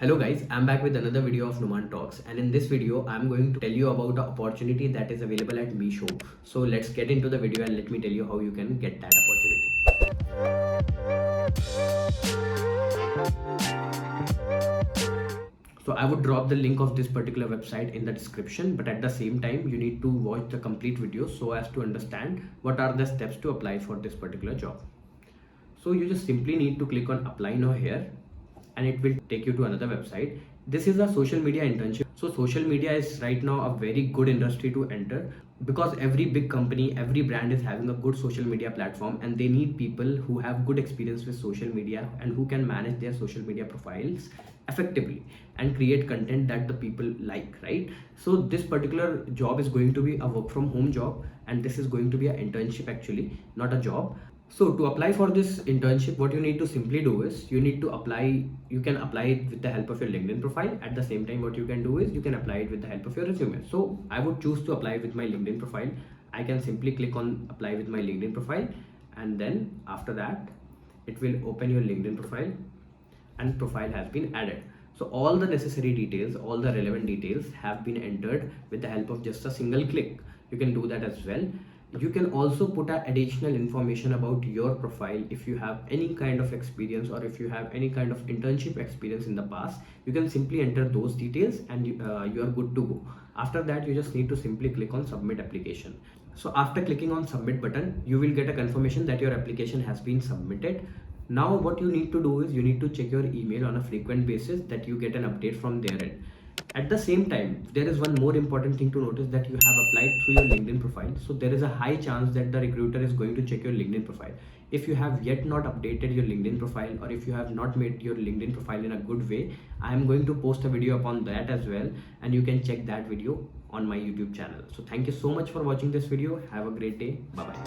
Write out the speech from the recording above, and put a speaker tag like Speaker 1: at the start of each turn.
Speaker 1: Hello guys, I'm back with another video of Numan Talks, and in this video I'm going to tell you about the opportunity that is available at Meesho. So let's get into the video and let me tell you how you can get that opportunity. So I would drop the link of this particular website in the description, but at the same time you need to watch the complete video so as to understand what are the steps to apply for this particular job. So you just simply need to click on apply now here, and it will take you to another website. This is a social media internship. So social media is right now a very good industry to enter, because every big company, every brand is having a good social media platform, and they need people who have good experience with social media and who can manage their social media profiles effectively and create content that the people like, right? So this particular job is going to be a work from home job, and this is going to be an internship actually, not a job. So to apply for this internship, what you need to simply do is you need to apply. You can apply it with the help of your LinkedIn profile. At the same time, what you can do is you can apply it with the help of your resume. So I would choose to apply with my LinkedIn profile. I can simply click on apply with my LinkedIn profile, and then after that, it will open your LinkedIn profile, and profile has been added. So all the necessary details, all the relevant details have been entered with the help of just a single click. You can do that as well. You can also put additional information about your profile. If you have any kind of experience, or if you have any kind of internship experience in the past, you can simply enter those details, and you are good to go. After that, you just need to simply click on submit application. So after clicking on submit button, you will get a confirmation that your application has been submitted. Now what you need to do is you need to check your email on a frequent basis, that you get an update from their end. At the same time, there is one more important thing to notice, that you have applied through your LinkedIn profile. So there is a high chance that the recruiter is going to check your LinkedIn profile. If you have yet not updated your LinkedIn profile, or if you have not made your LinkedIn profile in a good way, I am going to post a video upon that as well, and you can check that video on my YouTube channel. So thank you so much for watching this video. Have a great day. Bye bye.